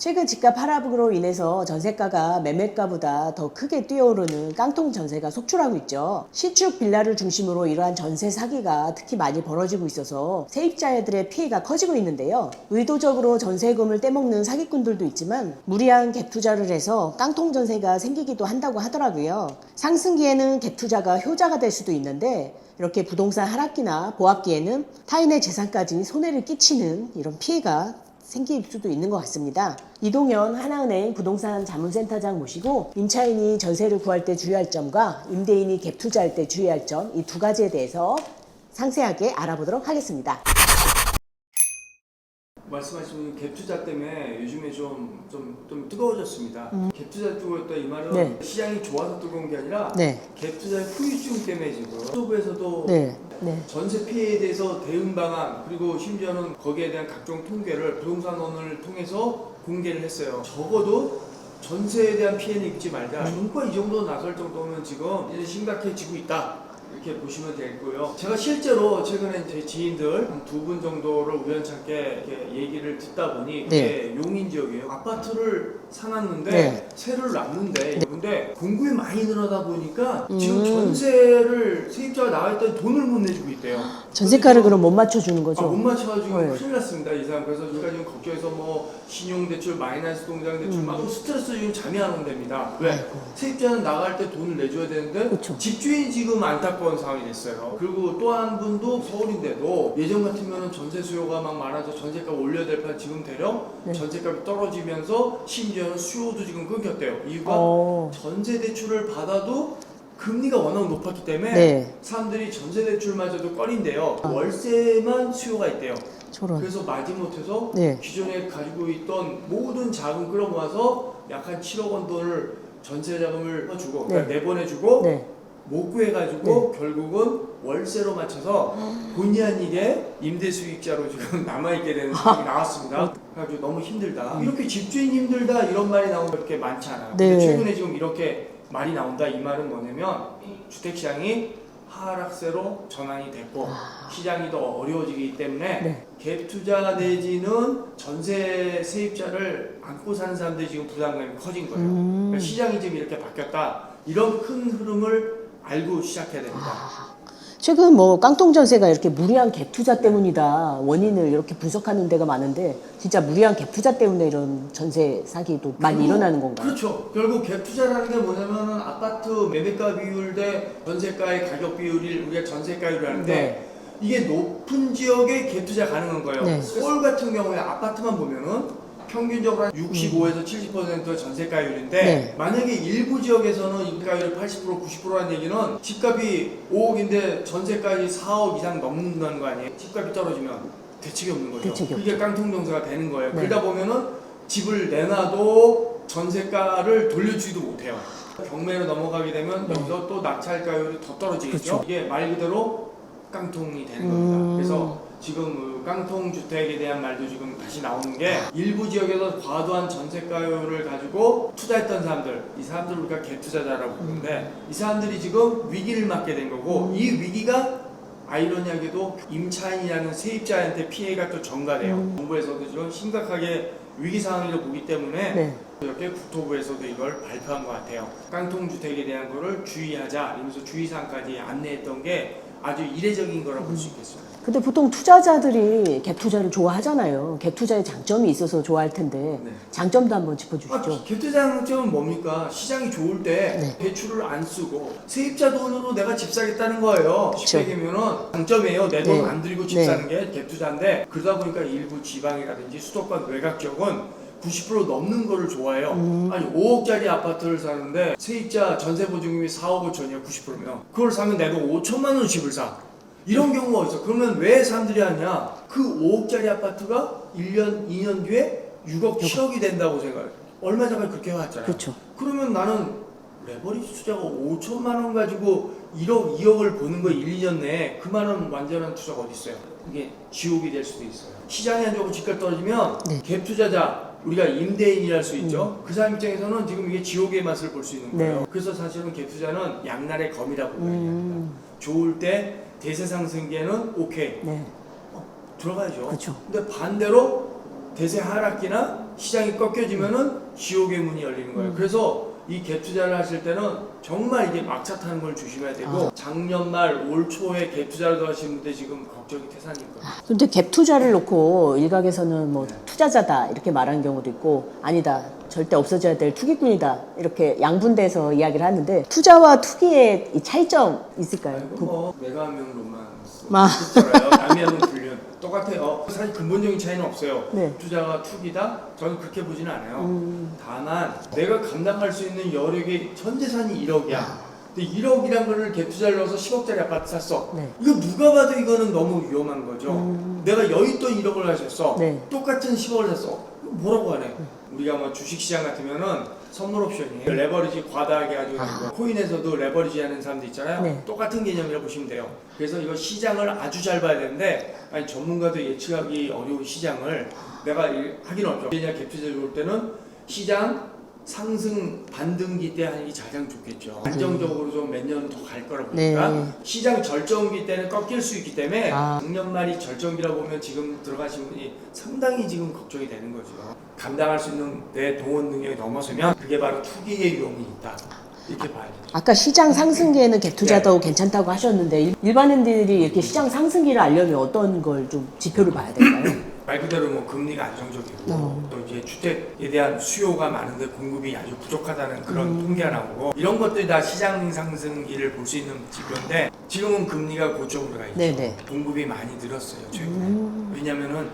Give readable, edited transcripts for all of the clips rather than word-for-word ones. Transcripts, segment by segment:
최근 집값 하락으로 인해서 전세가가 매매가보다 더 크게 뛰어오르는 깡통 전세가 속출하고 있죠. 신축 빌라를 중심으로 이러한 전세 사기가 특히 많이 벌어지고 있어서 세입자들의 피해가 커지고 있는데요. 의도적으로 전세금을 떼먹는 사기꾼들도 있지만 무리한 갭 투자를 해서 깡통 전세가 생기기도 한다고 하더라고요. 상승기에는 갭 투자가 효자가 될 수도 있는데 이렇게 부동산 하락기나 보합기에는 타인의 재산까지 손해를 끼치는 이런 피해가 생길 수도 있는 것 같습니다. 이동현 하나은행 부동산 자문센터장 모시고 임차인이 전세를 구할 때 주의할 점과 임대인이 갭 투자할 때 주의할 점 이 두 가지에 대해서 상세하게 알아보도록 하겠습니다. 말씀하신 갭 투자 때문에 요즘에 좀 뜨거워졌습니다. 갭 투자 뜨거웠다 이 말은 네. 시장이 좋아서 뜨거운 게 아니라 네. 갭 투자의 후유증 때문에 지금 유튜브에서도 네. 전세 피해에 대해서 대응 방안 그리고 심지어는 거기에 대한 각종 통계를 부동산원을 통해서 공개를 했어요. 적어도 전세에 대한 피해는 입지 말자. 정부가 이 정도 나설 정도면 지금 이제 심각해지고 있다. 이렇게 보시면 되고요. 제가 실제로 최근에 제 지인들 한 2분 정도를 우연찮게 이렇게 얘기를 듣다 보니 그게 용인 지역이에요. 아파트를 사놨는데 세를 놨는데 근데 공급이 많이 늘어나다 보니까 지금 전세를 세입자가 나와있더니 돈을 못 내주고 있대요. 전세가를 그럼 못 맞춰주는 거죠? 못 맞춰가지고 큰일 났습니다. 이 사람. 그래서 우리가 지금 걱정해서 뭐 신용대출, 마이너스 동장대출 막 스트레스 지금 잠이 안 온답니다. 왜? 세입자는 나갈 때 돈을 내줘야 되는데 그쵸. 집주인이 지금 안타까운 상황이 됐어요. 그리고 또 한 분도 서울인데도 예전 같으면 전세 수요가 막 많아서 전세값 올려야 될 판 지금 대령 전세값이 떨어지면서 심지어는 수요도 지금 끊겼대요. 이유가 전세 대출을 받아도 금리가 워낙 높았기 때문에 사람들이 전세 대출마저도 꺼린대요. 월세만 수요가 있대요. 저런. 그래서 마지못해서 기존에 가지고 있던 모든 자금 끌어모아서 약 한 7억 원 돈을 전세 자금을 주고 그러니까 내보내주고 못 구해가지고 결국은 월세로 맞춰서 본의 아니게 임대 수익자로 지금 남아있게 되는 상황이 나왔습니다. 그래가지고 너무 힘들다. 이렇게 집주인 힘들다 이런 말이 나오는 게 그렇게 많지 않아요. 근데 최근에 지금 이렇게 말이 나온다 이 말은 뭐냐면 주택시장이 하락세로 전환이 됐고 시장이 더 어려워지기 때문에 갭 투자 내지는 전세 세입자를 안고 사는 사람들이 지금 부담감이 커진 거예요. 그러니까 시장이 지금 이렇게 바뀌었다. 이런 큰 흐름을 알고 시작해야 됩니다. 최근 뭐 깡통 전세가 이렇게 무리한 갭 투자 때문이다 원인을 이렇게 분석하는 데가 많은데 진짜 무리한 갭 투자 때문에 이런 전세 사기도 많이 일어나는 건가요? 그렇죠. 결국 갭 투자라는 게 뭐냐면은 아파트 매매가 비율 대 전세가의 가격 비율을 우리가 전세가율을 하는데 이게 높은 지역에 갭 투자 가능한 거예요. 서울 같은 경우에 아파트만 보면은 평균적으로 한 65에서 70% 전세가율인데 만약에 일부 지역에서는 임대가율이 80% 90%라는 얘기는 집값이 5억인데 전세가율이 4억 이상 넘는다는 거 아니에요. 집값이 떨어지면 대책이 없는 거죠. 그게 깡통 정세가 되는 거예요. 그러다 보면은 집을 내놔도 전세가를 돌려주지도 못해요. 경매로 넘어가게 되면 여기서 또 낙찰가율이 더 떨어지겠죠. 이게 말 그대로 깡통이 되는 겁니다. 그래서 지금 깡통 주택에 대한 말도 지금 다시 나오는 게 일부 지역에서 과도한 전세가율을 가지고 투자했던 사람들, 이 사람들을 우리가 갭 투자자라고 부르는데 이 사람들이 지금 위기를 맞게 된 거고 이 위기가 아이러니하게도 임차인이라는 세입자한테 피해가 또 전가돼요. 정부에서도 지금 심각하게 위기 상황이라고 보기 때문에 이렇게 국토부에서도 이걸 발표한 것 같아요. 깡통 주택에 대한 거를 주의하자 이러면서 주의사항까지 안내했던 게 아주 이례적인 거라고 볼 수 있겠어요. 근데 보통 투자자들이 갭 투자를 좋아하잖아요. 갭 투자에 장점이 있어서 좋아할 텐데 장점도 한번 짚어주시죠. 갭 투자 장점은 뭡니까? 시장이 좋을 때 대출을 안 쓰고 세입자 돈으로 내가 집 사겠다는 거예요. 쉽게 얘기하면은 장점이에요. 내 돈 안 들이고 집 사는 게 갭 투자인데 그러다 보니까 일부 지방이라든지 수도권 외곽 지역은 90% 넘는 거를 좋아해요. 아니 5억짜리 아파트를 사는데 세입자 전세보증금이 4억 5천이야 90%면 그걸 사면 내가 5천만 원 집을 사. 이런 경우가 있어. 그러면 왜 사람들이 하냐? 그 5억짜리 아파트가 1년, 2년 뒤에 6억, 7억이 된다고 생각해요. 얼마 전에 그렇게 해왔잖아요. 그러면 나는 레버리지 투자가 5천만 원 가지고 1억, 2억을 버는 거 1, 2년 내에 그만한 완전한 투자가 어디 있어요? 이게 지옥이 될 수도 있어요. 시장이 안 좋고 집값 떨어지면 갭 투자자 우리가 임대인이랄 수 있죠. 그 사람 입장에서는 지금 이게 지옥의 맛을 볼 수 있는 거예요. 그래서 사실은 갭 투자는 양날의 검이라고 얘기합니다. 좋을 때 대세 상승기에는 오케이 들어가야죠. 근데 반대로 대세 하락기나 시장이 꺾여지면은 지옥의 문이 열리는 거예요. 그래서 이 갭 투자를 하실 때는 정말 이게 막차 타는 걸 조심해야 되고 작년 말 올 초에 갭 투자를 하시는 분들 지금 걱정이 태산일 거예요. 근데 갭 투자를 놓고 일각에서는 뭐 투자자다 이렇게 말하는 경우도 있고 아니다 절대 없어져야 될 투기꾼이다 이렇게 양분돼서 이야기를 하는데 투자와 투기의 이 차이점 있을까요? 아이고 뭐 내가 하면 로망스 마. 있잖아요. 남이 하면 불륜 똑같아요. 사실 근본적인 차이는 없어요. 네. 투자가 투기다? 저는 그렇게 보지는 않아요. 다만 내가 감당할 수 있는 여력이 전 재산이 1억이야. 근데 1억이란 거를 갭 투자를 넣어서 10억짜리 아파트 샀어. 네. 이거 누가 봐도 이거는 너무 위험한 거죠. 내가 여윳돈 1억을 하셨어. 네. 똑같은 10억을 샀어. 이거 뭐라고 하네. 우리가 뭐 주식시장 같으면은 선물 옵션이 레버리지 과다하게 가지고 코인에서도 레버리지 하는 사람도 있잖아요. 네. 똑같은 개념이라고 보시면 돼요. 그래서 이거 시장을 아주 잘 봐야 되는데 아니 전문가도 예측하기 어려운 시장을 내가 하기는 어렵죠. 왜냐 갭 투자를 볼 때는 시장 상승 반등기 때 하는 게 가장 좋겠죠. 안정적으로 좀 몇 년 더 갈 거라 보니까 네. 시장 절정기 때는 꺾일 수 있기 때문에 아. 작년 말이 절정기라 보면 지금 들어가신 분이 상당히 지금 걱정이 되는 거죠. 감당할 수 있는 내 동원 능력이 넘어서면 그게 바로 투기의 위험이 있다. 이렇게 봐야 되죠. 아까 시장 상승기에는 갭 투자도 괜찮다고 하셨는데 일반인들이 이렇게 시장 상승기를 알려면 어떤 걸 좀 지표를 봐야 될까요? 말 그대로 뭐 금리가 안정적이고 또 이제 주택에 대한 수요가 많은데 공급이 아주 부족하다는 그런 통계가 나오고 이런 것들이 다 시장 상승기를 볼 수 있는 지표인데 지금은 금리가 고점으로 가 있죠. 네네. 공급이 많이 늘었어요 최근에. 왜냐면은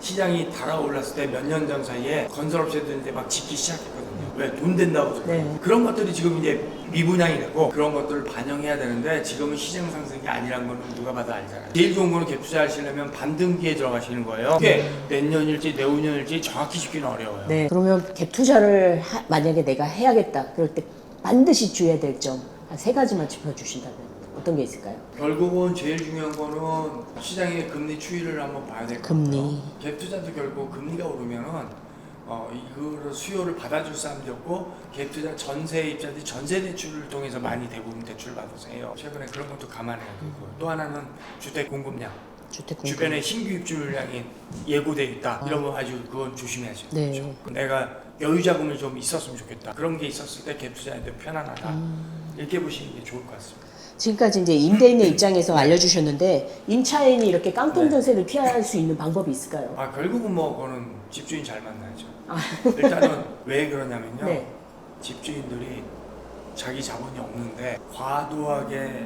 시장이 달아올랐을 때 몇 년 전 사이에 건설업체들이 이제 막 짓기 시작했거든요. 왜? 돈 된다고 그러죠. 네. 그런 것들이 지금 이제 미분양이 되고 그런 것들을 반영해야 되는데 지금은 시장 상승이 아니란 거는 누가 봐도 알잖아요. 제일 좋은 거는 갭 투자하시려면 반등기에 들어가시는 거예요. 그게 내년일지 내후년일지 정확히 짓기는 어려워요. 네. 그러면 갭 투자를 만약에 내가 해야겠다 그럴 때 반드시 주의해야 될 점 한 3가지만 짚어주신다면 어떤 게 있을까요? 결국은 제일 중요한 거는 시장의 금리 추이를 한번 봐야 될 것 같아요. 금리. 갭 투자도 결국 금리가 오르면은 이거를 수요를 받아줄 사람도 없고 갭 투자 전세 입자들이 전세 대출을 통해서 많이 대부분 대출 받아서 해요. 최근에 그런 것도 감안해야 되고 또 하나는 주택 공급량. 주택 공급. 주변에 신규 입주량이 예고돼 있다. 이러면 아주 그건 조심해야죠. 네. 그렇죠? 내가 여유 자금이 좀 있었으면 좋겠다. 그런 게 있었을 때 갭 투자에도 편안하다. 이렇게 보시는 게 좋을 것 같습니다. 지금까지 이제 임대인의 입장에서 알려주셨는데 임차인이 이렇게 깡통 전세를 피할 수 있는 방법이 있을까요? 결국은 뭐 그거는 집주인 잘 만나야죠. 일단은 왜 그러냐면요. 네. 집주인들이 자기 자본이 없는데 과도하게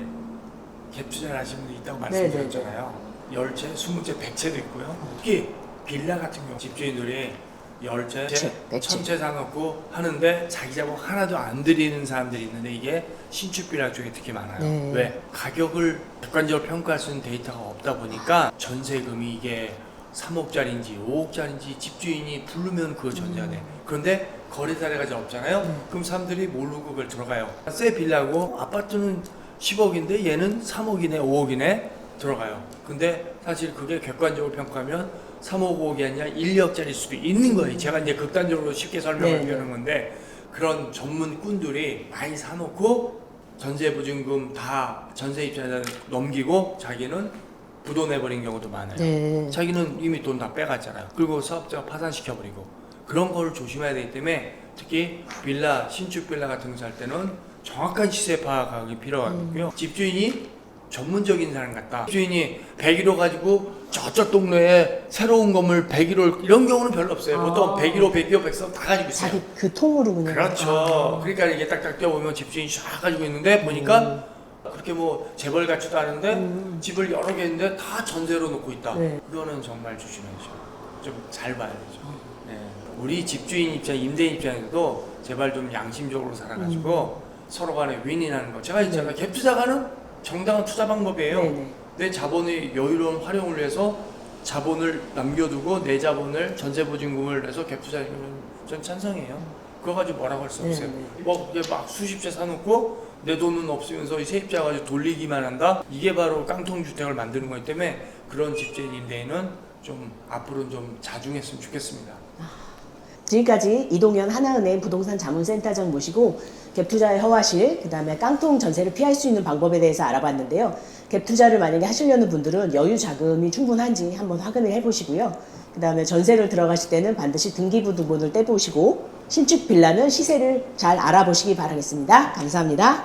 갭 투자를 하시는 분이 있다고 말씀드렸잖아요. 10채, 20채, 100채도 있고요. 특히 빌라 같은 경우 집주인들이 10채, 100채. 1000채 사놓고 하는데 자기 자본 하나도 안 들이는 사람들이 있는데 이게 신축 빌라 쪽에 특히 많아요. 네. 왜? 가격을 객관적으로 평가할 수 있는 데이터가 없다 보니까 전세금이 이게 3억짜리인지 5억짜리인지 집주인이 부르면 그거 전제가 돼. 그런데 거래 사례가 잘 없잖아요. 그럼 사람들이 모르고 그걸 들어가요. 새 빌라고 아파트는 10억인데 얘는 3억이네 5억이네 들어가요. 근데 사실 그게 객관적으로 평가하면 3억 5억이 아니라 1억짜리일 수도 있는 거예요. 제가 이제 극단적으로 쉽게 설명을 드리는 건데 그런 전문꾼들이 많이 사놓고 전세보증금 다 전세 입자에다 넘기고 자기는 부도내버린 경우도 많아요. 네. 자기는 이미 돈 다 빼갔잖아요. 그리고 사업자가 파산시켜버리고 그런 거를 조심해야 되기 때문에 특히 빌라, 신축 빌라 같은 거 살 때는 정확한 시세 파악이 필요하고요. 집주인이 전문적인 사람 같다. 집주인이 101호 가지고 저쪽 동네에 새로운 건물 101호 이런 경우는 별로 없어요. 보통 101호, 102호, 103다 가지고 있어요. 자기 그 통으로 그냥. 그렇죠. 그러니까 이게 딱딱 떼어보면 집주인이 쫙 가지고 있는데 보니까 그렇게 뭐 재벌 같지도 않은데 집을 여러 개 있는데 다 전세로 놓고 있다. 네. 그거는 정말 조심해야죠. 좀 잘 봐야 되죠. 네. 우리 집주인 입장, 임대인 입장에서도 제발 좀 양심적으로 살아가지고 서로 간에 윈윈하는 거. 제가 있잖아요. 갭 투자가는 정당한 투자 방법이에요. 네네. 내 자본의 여유로운 활용을 위해서 자본을 남겨두고 내 자본을 전세보증금을 내서 갭 투자하는 전 찬성이에요. 그거 가지고 뭐라고 할 수 없어요. 뭐 이게 막 수십 채 사놓고 내 돈은 없으면서 이 세입자 가지고 돌리기만 한다. 이게 바로 깡통 주택을 만드는 거기 때문에 그런 집주인 임대인은 좀 앞으로는 좀 자중했으면 좋겠습니다. 지금까지 이동현 하나은행 부동산 자문센터장 모시고 갭투자의 허와실, 그 다음에 깡통 전세를 피할 수 있는 방법에 대해서 알아봤는데요. 갭투자를 만약에 하시려는 분들은 여유 자금이 충분한지 한번 확인을 해보시고요. 그 다음에 전세를 들어가실 때는 반드시 등기부등본을 떼보시고 신축 빌라는 시세를 잘 알아보시기 바라겠습니다. 감사합니다.